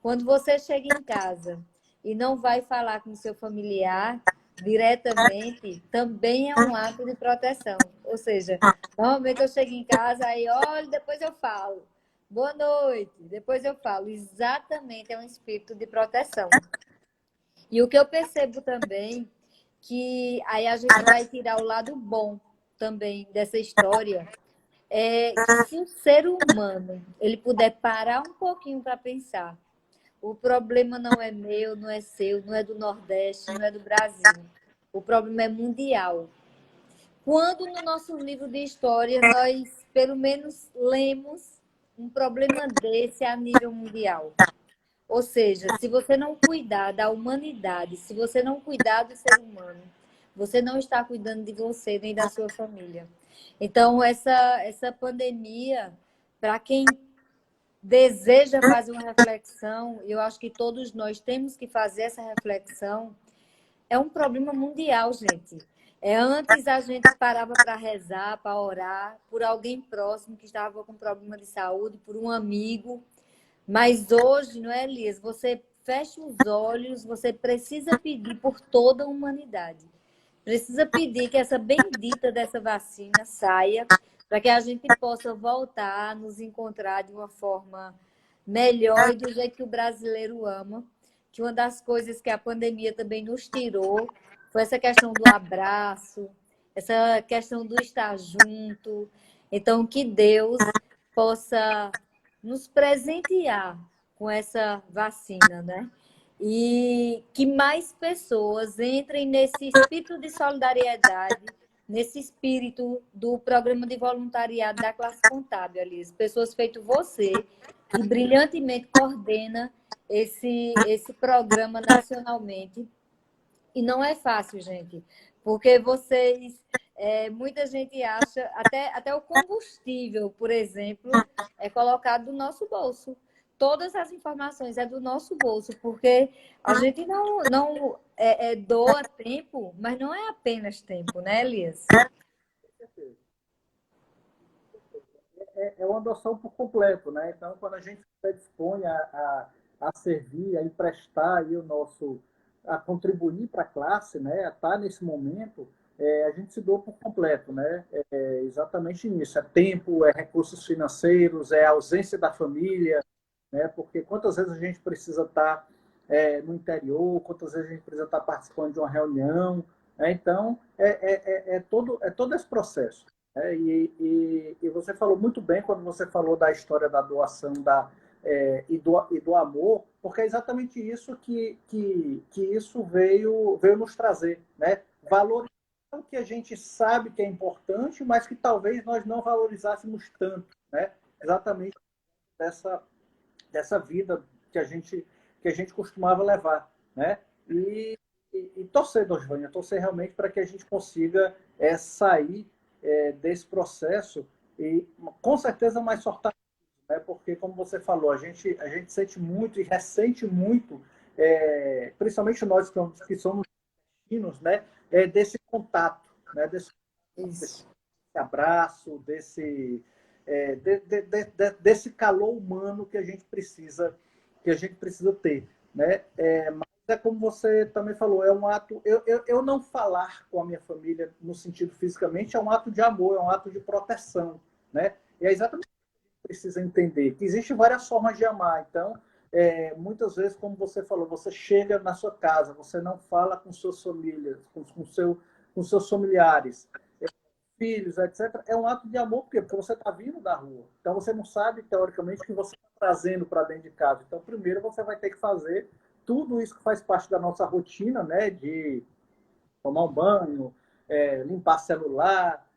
Quando você chega em casa e não vai falar com seu familiar diretamente, também é um ato de proteção. Ou seja, normalmente eu chego em casa e olha, depois eu falo. Boa noite, depois eu falo. Exatamente, é um espírito de proteção. E o que eu percebo também, que aí a gente vai tirar o lado bom também dessa história, é que se o ser humano ele puder parar um pouquinho para pensar, o problema não é meu, não é seu, não é do Nordeste, não é do Brasil. O problema é mundial. Quando no nosso livro de história nós, pelo menos, lemos um problema desse a nível mundial? Ou seja, se você não cuidar da humanidade, se você não cuidar do ser humano, você não está cuidando de você nem da sua família. Então, essa pandemia, para quem deseja fazer uma reflexão, eu acho que todos nós temos que fazer essa reflexão, é um problema mundial, gente. Antes a gente parava para rezar, para orar por alguém próximo que estava com problema de saúde, por um amigo. Mas hoje, não é, Elias? Você fecha os olhos, você precisa pedir por toda a humanidade. Precisa pedir que essa bendita dessa vacina saia, para que a gente possa voltar a nos encontrar de uma forma melhor e do jeito que o brasileiro ama. Que uma das coisas que a pandemia também nos tirou foi essa questão do abraço, essa questão do estar junto. Então, que Deus possa nos presentear com essa vacina, né? E que mais pessoas entrem nesse espírito de solidariedade, nesse espírito do programa de voluntariado da classe contábil, Alice. Pessoas feito você, que brilhantemente coordena esse programa nacionalmente. E não é fácil, gente, porque vocês, muita gente acha, até o combustível, por exemplo, é colocado do nosso bolso. Todas as informações é do nosso bolso, porque a gente não doa tempo, mas não é apenas tempo, né, Elias? É uma adoção por completo, né? Então, quando a gente se dispõe a servir, a emprestar aí o nosso, a contribuir para a classe, né? A estar nesse momento, a gente se doa por completo, né? É exatamente isso. É tempo, é recursos financeiros, é ausência da família, né? Porque quantas vezes a gente precisa estar no interior, quantas vezes a gente precisa estar participando de uma reunião, né? Então, todo esse processo. E você falou muito bem quando você falou da história da doação e do amor, porque é exatamente isso que isso veio nos trazer, né? Valorizar o que a gente sabe que é importante, mas que talvez nós não valorizássemos tanto, né? Exatamente dessa vida que a gente costumava levar, né? E torcer, Dosvânia, torcer realmente para que a gente consiga sair desse processo e com certeza mais sortar, né? Porque como você falou, a gente sente muito e ressente muito, principalmente nós que somos latinos, né? Desse contato, né? Desse abraço, desse calor humano que a gente precisa ter, né? Mas é como você também falou, é um ato. Eu não falar com a minha família no sentido fisicamente é um ato de amor, é um ato de proteção, né? E é exatamente o que precisa entender que existem várias formas de amar. Então, muitas vezes, como você falou, você chega na sua casa, você não fala com suas famílias, com seus familiares, filhos, etc., é um ato de amor, por quê? Porque você está vindo da rua. Então, você não sabe, teoricamente, o que você está trazendo para dentro de casa. Então, primeiro, você vai ter que fazer tudo isso que faz parte da nossa rotina, né? De tomar um banho, limpar celular,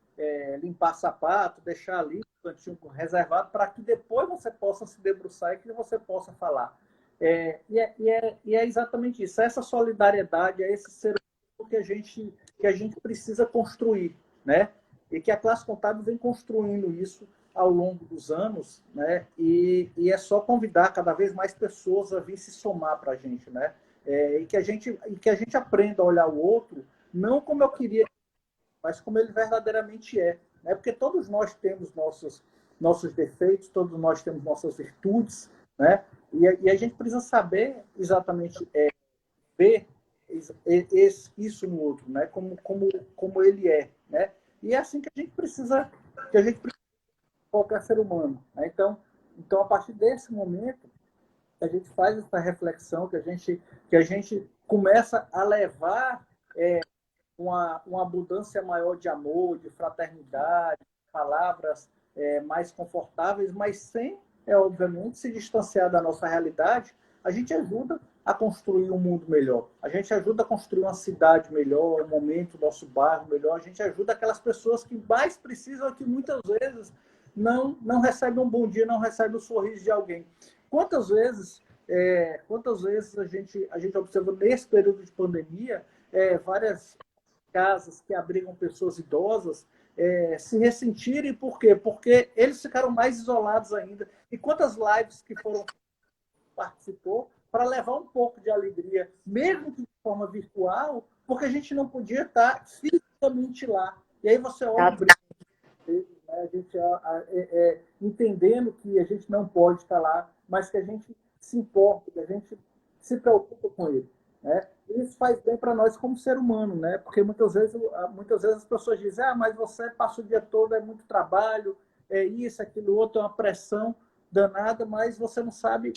limpar sapato, deixar ali um cantinho reservado para que depois você possa se debruçar e que você possa falar. E é exatamente isso. Essa solidariedade, é esse ser humano que a gente precisa construir, né? E que a classe contábil vem construindo isso ao longo dos anos, né? E é só convidar cada vez mais pessoas a vir se somar para a gente, né? E que a gente aprenda a olhar o outro não como eu queria, mas como ele verdadeiramente é, né? Porque todos nós temos nossos defeitos, todos nós temos nossas virtudes, né? E a gente precisa saber exatamente ver isso no outro, né? Como ele é, né? E é assim que a gente precisa qualquer ser humano, né? Então, a partir desse momento, a gente faz essa reflexão, que a gente começa a levar uma abundância maior de amor, de fraternidade, palavras mais confortáveis, mas sem, obviamente, se distanciar da nossa realidade, a gente ajuda a construir um mundo melhor. A gente ajuda a construir uma cidade melhor, um momento, nosso bairro melhor. A gente ajuda aquelas pessoas que mais precisam, que muitas vezes não recebem um bom dia, não recebem o sorriso de alguém. Quantas vezes quantas vezes a gente observou nesse período de pandemia várias casas que abrigam pessoas idosas se ressentirem, por quê? Porque eles ficaram mais isolados ainda. E quantas lives que foram participou para levar um pouco de alegria, mesmo que de forma virtual, porque a gente não podia estar fisicamente lá. E aí você olha a gente entendendo que a gente não pode estar lá, mas que a gente se importa, que a gente se preocupa com ele, né? E isso faz bem para nós como ser humano, né? Porque muitas vezes as pessoas dizem, mas você passa o dia todo, é muito trabalho, é isso, aquilo, outro, é uma pressão danada, mas você não sabe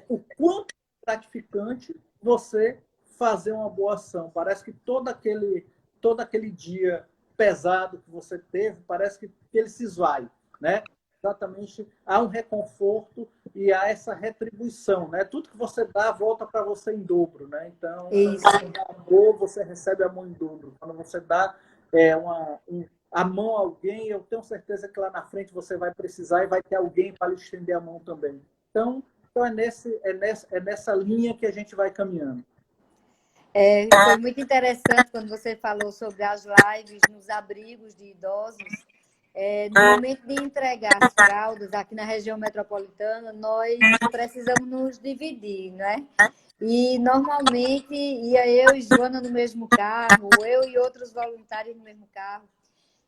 o quanto é gratificante você fazer uma boa ação. Parece que todo aquele dia pesado que você teve, parece que ele se esvai, né? Exatamente, há um reconforto e há essa retribuição, né? Tudo que você dá volta para você em dobro, né? Então, quando Isso. você dá amor, você recebe amor em dobro. Quando você dá a mão a alguém, eu tenho certeza que lá na frente você vai precisar e vai ter alguém para lhe estender a mão também. Então é nessa linha que a gente vai caminhando. Foi muito interessante quando você falou sobre as lives nos abrigos de idosos. No momento de entregar as fraldas aqui na região metropolitana, nós precisamos nos dividir, né? E normalmente ia eu e Joana no mesmo carro, eu e outros voluntários no mesmo carro.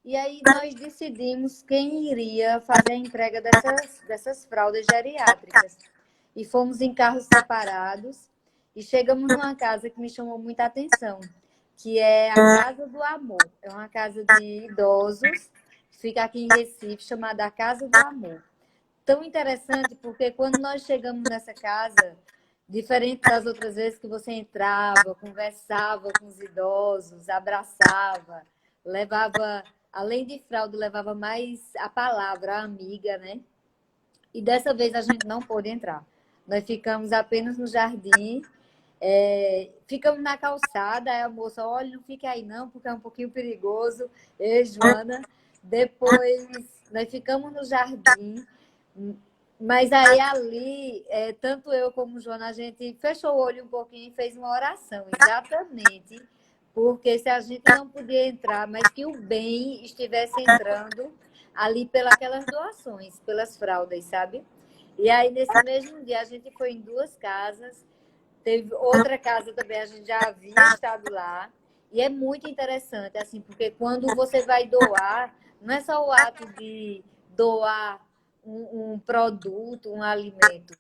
E aí nós decidimos quem iria fazer a entrega dessas fraldas geriátricas. E fomos em carros separados e chegamos numa casa que me chamou muita atenção, que é a Casa do Amor. É uma casa de idosos, que fica aqui em Recife, chamada a Casa do Amor. Tão interessante, porque quando nós chegamos nessa casa, diferente das outras vezes que você entrava, conversava com os idosos, abraçava, levava, além de fralda, levava mais a palavra, a amiga, né? E dessa vez a gente não pôde entrar. Nós ficamos apenas no jardim, ficamos na calçada, aí a moça, olha, não fique aí não, porque é um pouquinho perigoso. E Joana, depois nós ficamos no jardim, mas aí ali, tanto eu como Joana, a gente fechou o olho um pouquinho e fez uma oração, exatamente, porque se a gente não podia entrar, mas que o bem estivesse entrando ali pelas doações, pelas fraldas, sabe? E aí, nesse mesmo dia, a gente foi em 2 casas, teve outra casa também, a gente já havia estado lá, e é muito interessante, assim, porque quando você vai doar, não é só o ato de doar um produto, um alimento,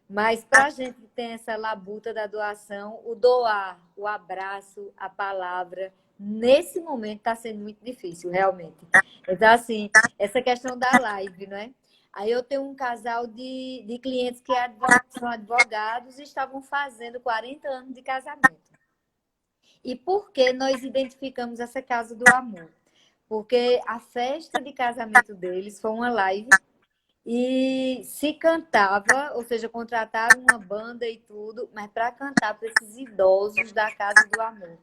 mas para a gente que tem essa labuta da doação, o doar, o abraço, a palavra, nesse momento está sendo muito difícil, realmente. Então, assim, essa questão da live, não é? Aí eu tenho um casal de clientes que são advogados e estavam fazendo 40 anos de casamento. E por que nós identificamos essa Casa do Amor? Porque a festa de casamento deles foi uma live e se cantava, ou seja, contrataram uma banda e tudo, mas para cantar para esses idosos da Casa do Amor.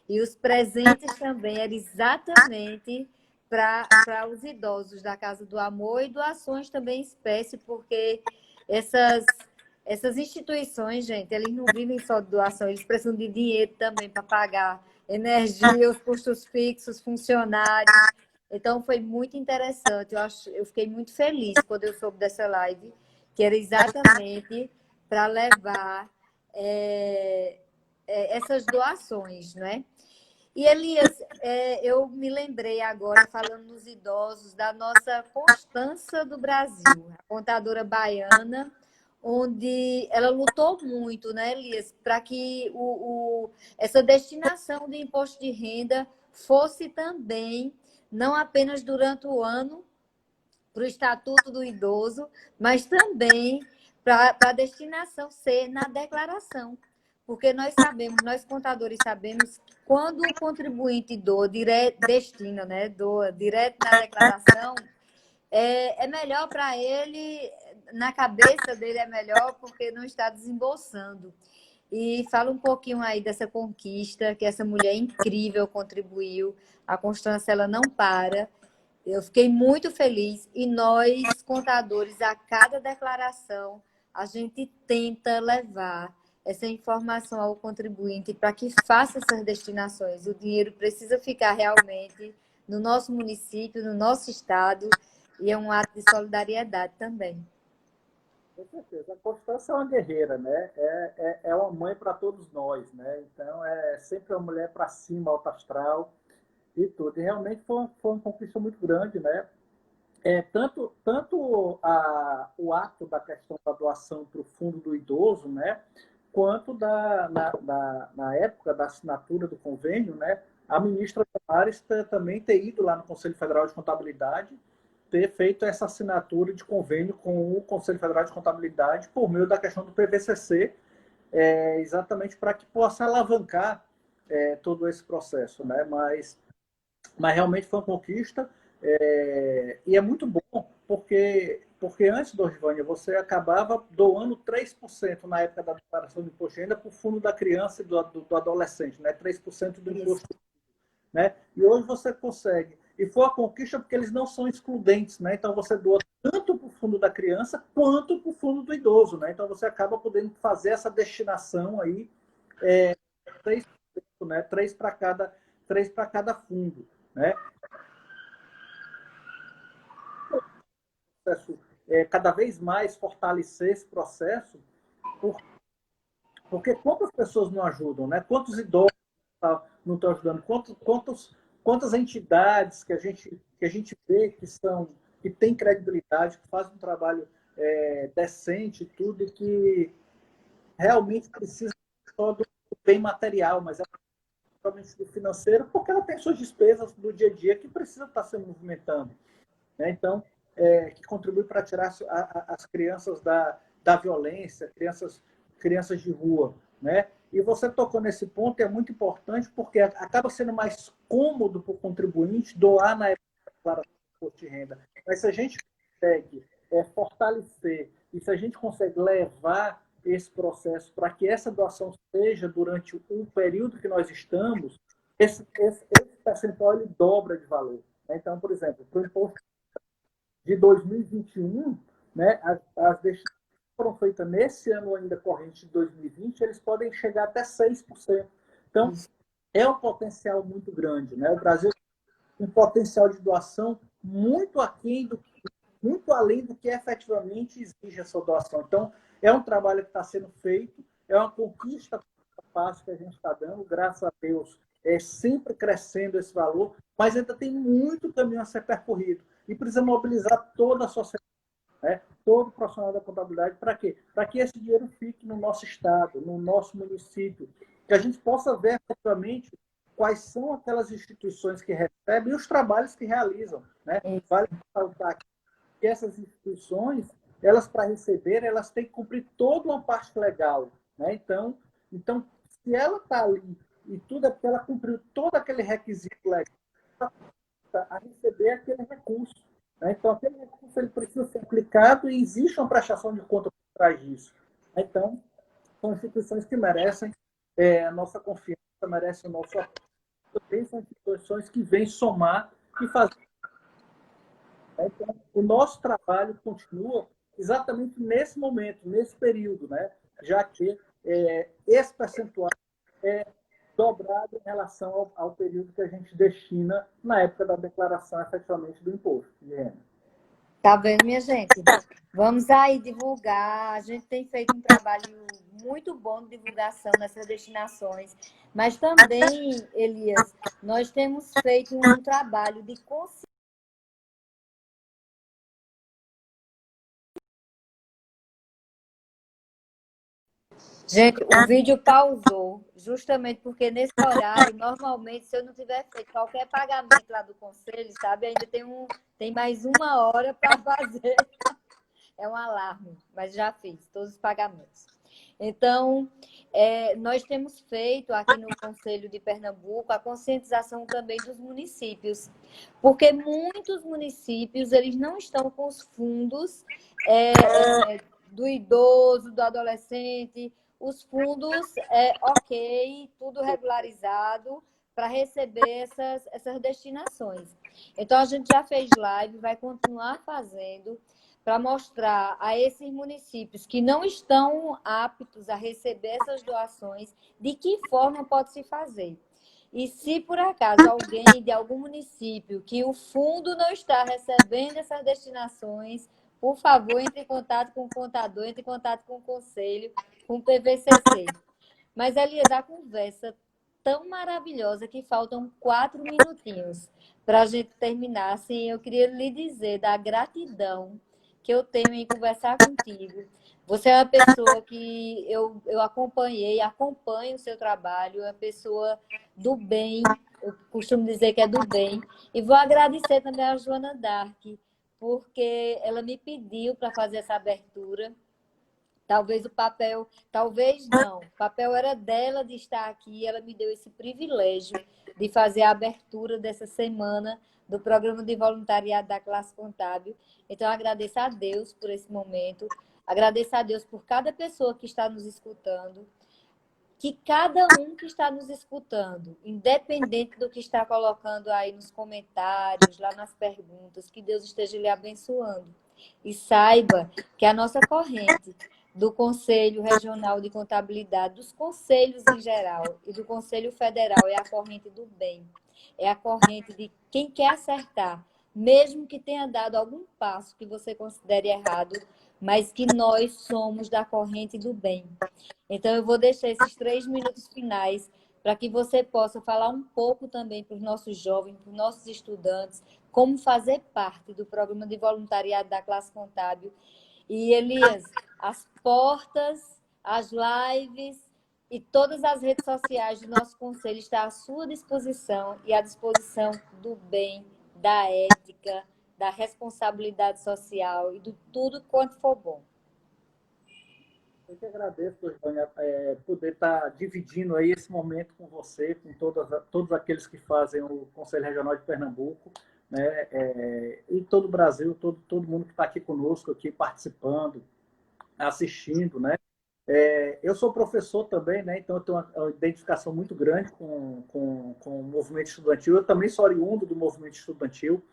E os presentes também eram exatamente para os idosos da Casa do Amor e doações também em espécie, porque essas instituições, gente, eles não vivem só de doação, eles precisam de dinheiro também para pagar energia, os custos fixos, funcionários. Então, foi muito interessante. Eu fiquei muito feliz quando eu soube dessa live, que era exatamente para levar essas doações, não é? E, Elias, eu me lembrei agora, falando nos idosos, da nossa Constança do Brasil, a contadora baiana, onde ela lutou muito, né, Elias, para que essa destinação de imposto de renda fosse também, não apenas durante o ano, para o Estatuto do Idoso, mas também para a destinação ser na declaração. Porque nós sabemos, nós contadores sabemos, que quando o contribuinte doa, destina, né, doa direto na declaração, é melhor para ele, na cabeça dele é melhor, porque não está desembolsando. E fala um pouquinho aí dessa conquista, que essa mulher incrível contribuiu. A Constância, ela não para. Eu fiquei muito feliz e nós, contadores, a cada declaração, a gente tenta levar essa informação ao contribuinte para que faça essas destinações. O dinheiro precisa ficar realmente no nosso município, no nosso estado, e é um ato de solidariedade também. Com certeza. A Constância é uma guerreira, né? É uma mãe para todos nós, né? Então, é sempre uma mulher para cima, alto astral e tudo. E realmente foi uma conquista muito grande, né? O ato da questão da doação para o fundo do idoso, né? Quanto na época da assinatura do convênio, né? A ministra Damares também ter ido lá no Conselho Federal de Contabilidade, ter feito essa assinatura de convênio com o Conselho Federal de Contabilidade por meio da questão do PVCC, exatamente para que possa alavancar todo esse processo, né? Mas realmente foi uma conquista, e é muito bom, porque antes, Dorvânia, você acabava doando 3% na época da declaração de imposto de renda para o fundo da criança e do adolescente, né? 3% do imposto. Né? E hoje você consegue. E foi a conquista porque eles não são excludentes, né? Então você doa tanto para o fundo da criança quanto para o fundo do idoso, né? Então você acaba podendo fazer essa destinação aí, 3%, né? 3 para cada fundo, né? Cada vez mais fortalecer esse processo, porque quantas pessoas não ajudam, né? Quantos idosos não estão ajudando? Quantas entidades que a gente vê que têm credibilidade, que fazem um trabalho decente, tudo, e que realmente precisa só do bem material, mas é principalmente do financeiro, porque ela tem suas despesas do dia a dia que precisa estar se movimentando, né? Então, que contribui para tirar as crianças da violência, crianças de rua, né? E você tocou nesse ponto, e é muito importante, porque acaba sendo mais cômodo para o contribuinte doar na época da declaração de imposto de renda. Mas se a gente consegue fortalecer, e se a gente consegue levar esse processo para que essa doação seja durante o período que nós estamos, esse percentual ele dobra de valor, né? Então, por exemplo, para o imposto de 2021, né, as destinações que foram feitas nesse ano ainda corrente de 2020, eles podem chegar até 6%. Então, é um potencial muito grande, né? O Brasil tem um potencial de doação muito além do que efetivamente exige essa doação. Então, é um trabalho que está sendo feito, é uma conquista fácil que a gente está dando, graças a Deus, sempre crescendo esse valor, mas ainda tem muito caminho a ser percorrido. E precisa mobilizar toda a sociedade, né? Todo profissional da contabilidade, para quê? Para que esse dinheiro fique no nosso estado, no nosso município, que a gente possa ver efetivamente quais são aquelas instituições que recebem e os trabalhos que realizam, né? Vale ressaltar que essas instituições, elas para receber, elas têm que cumprir toda uma parte legal, né? Então, se ela está ali e tudo é porque ela cumpriu todo aquele requisito legal a receber aquele recurso, né? Então, aquele recurso ele precisa ser aplicado e existe uma prestação de conta por trás disso. Então, são instituições que merecem a nossa confiança, merecem o nosso apoio. Também são instituições que vêm somar e fazer. Então, o nosso trabalho continua exatamente nesse momento, nesse período, né? Já que esse percentual é dobrado em relação ao período que a gente destina na época da declaração efetivamente do imposto de renda. Tá vendo, minha gente? Vamos aí divulgar. A gente tem feito um trabalho muito bom de divulgação nessas destinações, mas também, Elias, nós temos feito um trabalho de consciência. Gente, o vídeo pausou, justamente porque nesse horário, normalmente, se eu não tiver feito qualquer pagamento lá do conselho, sabe, ainda tem mais 1 hora para fazer. É um alarme, mas já fiz todos os pagamentos. Então, nós temos feito aqui no Conselho de Pernambuco a conscientização também dos municípios, porque muitos municípios eles não estão com os fundos do idoso, do adolescente, os fundos ok, tudo regularizado para receber essas destinações. Então, a gente já fez live, vai continuar fazendo, para mostrar a esses municípios que não estão aptos a receber essas doações de que forma pode se fazer. E se por acaso alguém de algum município que o fundo não está recebendo essas destinações, por favor, entre em contato com o contador, entre em contato com o conselho, com o PVCC. Mas, Elias, a conversa tão maravilhosa que faltam 4 minutinhos para a gente terminar. Assim, eu queria lhe dizer da gratidão que eu tenho em conversar contigo. Você é uma pessoa que eu acompanhei, acompanho o seu trabalho, é uma pessoa do bem, eu costumo dizer que é do bem. E vou agradecer também a Joana Dark, porque ela me pediu para fazer essa abertura. Talvez o papel, talvez não. O papel era dela de estar aqui, ela me deu esse privilégio de fazer a abertura dessa semana do programa de voluntariado da classe contábil. Então, eu agradeço a Deus por esse momento, agradeço a Deus por cada pessoa que está nos escutando, que cada um que está nos escutando, independente do que está colocando aí nos comentários, lá nas perguntas, que Deus esteja lhe abençoando. E saiba que a nossa corrente do Conselho Regional de Contabilidade, dos conselhos em geral e do Conselho Federal é a corrente do bem. É a corrente de quem quer acertar, mesmo que tenha dado algum passo que você considere errado, mas que nós somos da corrente do bem. Então, eu vou deixar esses 3 minutos finais para que você possa falar um pouco também para os nossos jovens, para os nossos estudantes, como fazer parte do programa de voluntariado da classe contábil. E, Elias, as portas, as lives e todas as redes sociais do nosso conselho estão à sua disposição e à disposição do bem, da ética, da responsabilidade social e de tudo quanto for bom. Eu que agradeço, Jônia, poder estar dividindo aí esse momento com você, com todos aqueles que fazem o Conselho Regional de Pernambuco, né? E todo o Brasil, todo mundo que está aqui conosco, aqui participando, assistindo, né? Eu sou professor também, né? Então eu tenho uma identificação muito grande com o movimento estudantil. Eu também sou oriundo do movimento estudantil.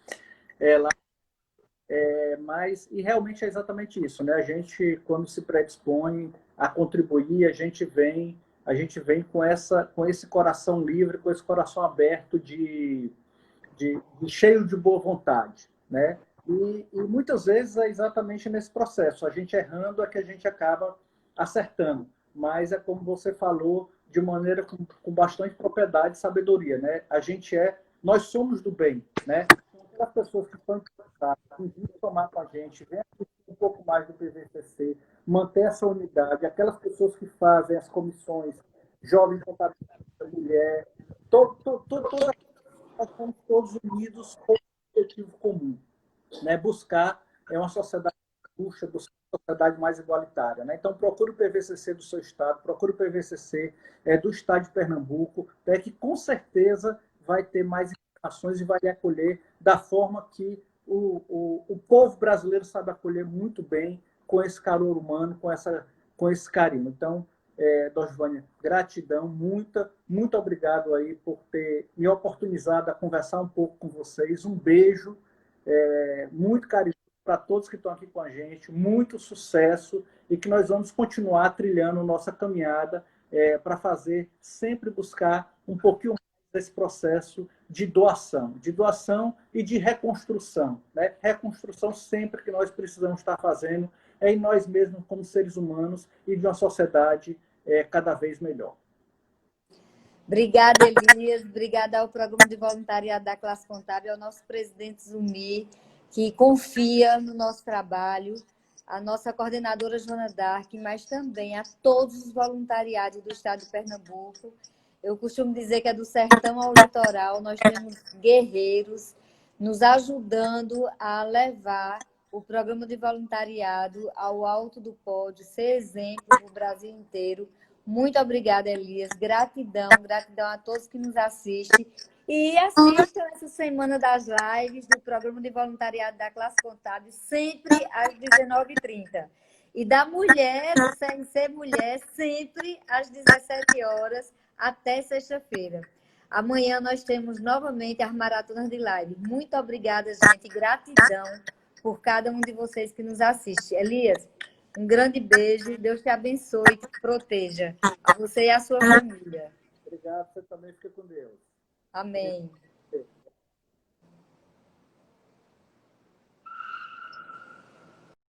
Mas, e realmente é exatamente isso, né? A gente, quando se predispõe a contribuir, a gente vem com esse coração livre, com esse coração aberto de cheio de boa vontade, né? E muitas vezes é exatamente nesse processo, a gente errando é que a gente acaba acertando, mas é como você falou, de maneira com bastante propriedade e sabedoria, né? Nós somos do bem, né? Aquelas pessoas que estão interessadas, que vêm tomar com a gente, vêm um pouco mais do PVCC, manter essa unidade, aquelas pessoas que fazem as comissões, jovens contabilidade, mulher, todas nós estamos todos unidos com um objetivo comum, né? Buscar uma sociedade justa, buscar uma sociedade mais igualitária, né? Então, procure o PVCC do seu estado, procure o PVCC do estado de Pernambuco, que com certeza vai ter mais informações e vai acolher da forma que o povo brasileiro sabe acolher muito bem, com esse calor humano, com esse carinho. Então, Dosvânia, gratidão, muito obrigado aí por ter me oportunizado a conversar um pouco com vocês. Um beijo muito carinhoso para todos que estão aqui com a gente, muito sucesso e que nós vamos continuar trilhando nossa caminhada para fazer, sempre buscar um pouquinho mais desse processo de doação e de reconstrução, né? Reconstrução sempre que nós precisamos estar fazendo em nós mesmos como seres humanos e de uma sociedade cada vez melhor. Obrigada, Elias. Obrigada ao Programa de Voluntariado da Classe Contábil, ao nosso presidente Zumir, que confia no nosso trabalho, a nossa coordenadora Joana Dark, mas também a todos os voluntariados do estado de Pernambuco. Eu costumo dizer que é do sertão ao litoral, nós temos guerreiros nos ajudando a levar o programa de voluntariado ao alto do pódio, ser exemplo para o Brasil inteiro. Muito obrigada, Elias. Gratidão a todos que nos assistem. E assistam essa semana das lives do programa de voluntariado da classe contábil, sempre às 19h30. E da mulher, do CNC Mulher, sempre às 17 horas, até sexta-feira. Amanhã nós temos novamente as maratonas de live. Muito obrigada, gente. Gratidão por cada um de vocês que nos assiste. Elias, um grande beijo. Deus te abençoe e te proteja. A você e a sua família. Obrigado, você também fica com Deus. Amém.